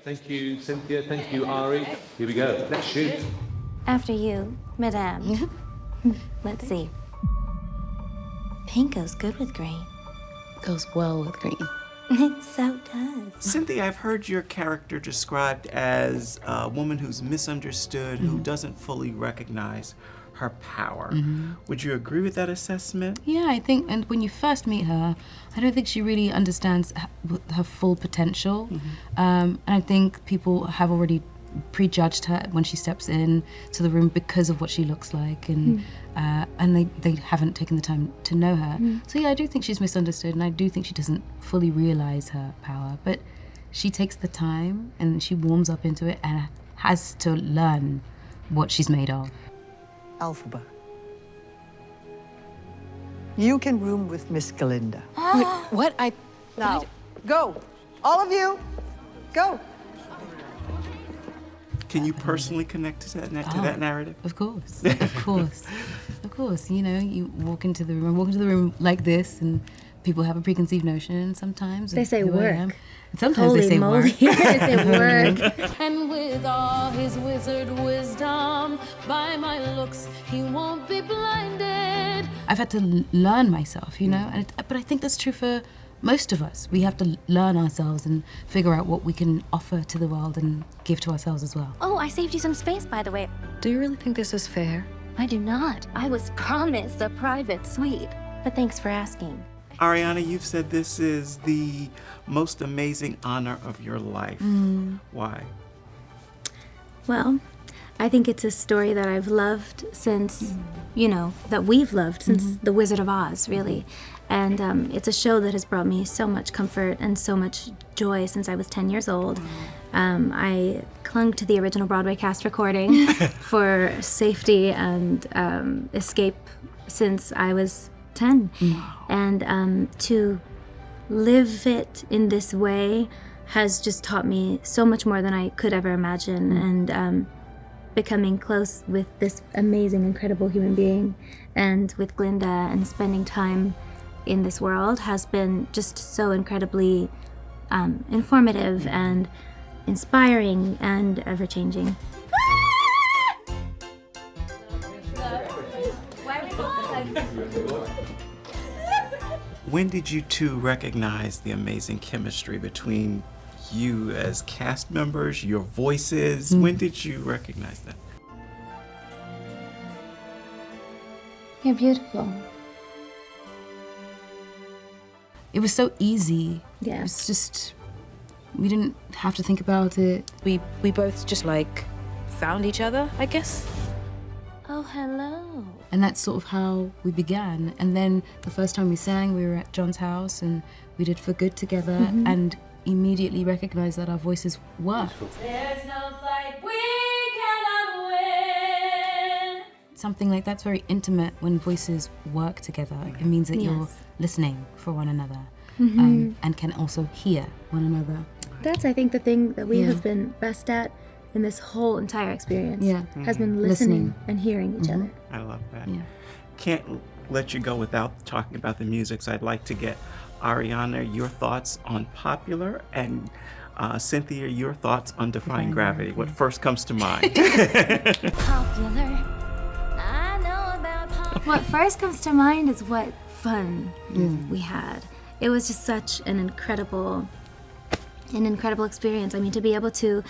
Thank you, Cynthia. Thank you, Ari. Here we go. Let's shoot. After you, Madame. Let's see. Pink goes good with green. Goes well with green. It so does. Cynthia, I've heard your character described as a woman who's misunderstood, who doesn't fully recognize her power. Would you agree with that assessment? Yeah, I think, and when you first meet her, I don't think she really understands her full potential. And I think people have already prejudged her when she steps in to the room because of what she looks like, and they haven't taken the time to know her. So yeah, I do think she's misunderstood, and I do think she doesn't fully realize her power, but she takes the time and she warms up into it and has to learn what she's made of. Elphaba. You can room with Miss Glinda. Wait, what? Now, go. All of you, go. Can you personally connect to that narrative? Of course, of course, of course. You know, you walk into the room like this, and people have a preconceived notion sometimes. They say work. Sometimes they say moly. work. They say work. And with all his wizard wisdom, by my looks, he won't be blinded. I've had to learn myself, you know, but I think that's true for most of us. We have to learn ourselves and figure out what we can offer to the world and give to ourselves as well. Oh, I saved you some space, by the way. Do you really think this is fair? I do not. I was promised a private suite. But thanks for asking. Ariana, you've said this is the most amazing honor of your life. Why? Well, I think it's a story that I've loved since, you know, that we've loved since The Wizard of Oz, really. And it's a show that has brought me so much comfort and so much joy since I was 10 years old. I clung to the original Broadway cast recording for safety and escape since I was 10. And to live it in this way has just taught me so much more than I could ever imagine. And becoming close with this amazing, incredible human being and with Glinda and spending time in this world has been just so incredibly informative and inspiring and ever-changing. When did you two recognize the amazing chemistry between you as cast members, your voices? When did you recognize that? You're beautiful. It was so easy. Yeah. It was just, we didn't have to think about it. We both just like found each other, I guess. Oh, hello. And that's sort of how we began. And then the first time we sang, we were at John's house and we did For Good together and immediately recognized that our voices worked. There's no fight we cannot win. Something like that's very intimate when voices work together. It means that you're listening for one another and can also hear one another. That's, I think, the thing that we have been best at in this whole entire experience has been listening and hearing each other. I love that. Yeah. Can't let you go without talking about the music, so I'd like to get Ariana, your thoughts on Popular, and Cynthia, your thoughts on Defying Gravity. What first comes to mind? Popular. I know about popular. What first comes to mind is what fun we had. It was just such an incredible experience. I mean, to be able to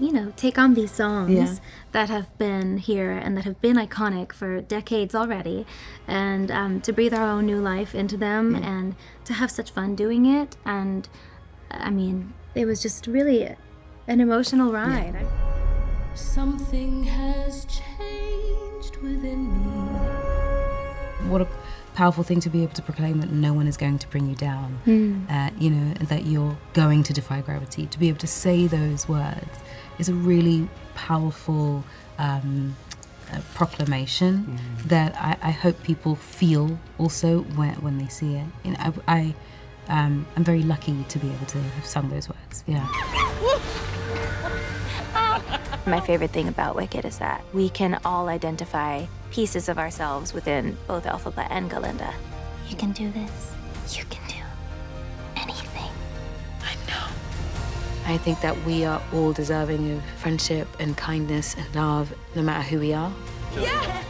you know, take on these songs that have been here and that have been iconic for decades already, and to breathe our own new life into them and to have such fun doing it. And I mean, it was just really an emotional ride. Something has changed within me. What a powerful thing to be able to proclaim that no one is going to bring you down, you know, that you're going to defy gravity. To be able to say those words is a really powerful proclamation that I hope people feel also when they see it. You know, I'm very lucky to be able to have sung those words. Yeah. My favorite thing about Wicked is that we can all identify pieces of ourselves within both Elphaba and Glinda. You can do this. You can do anything. I know. I think that we are all deserving of friendship and kindness and love, no matter who we are. Yeah!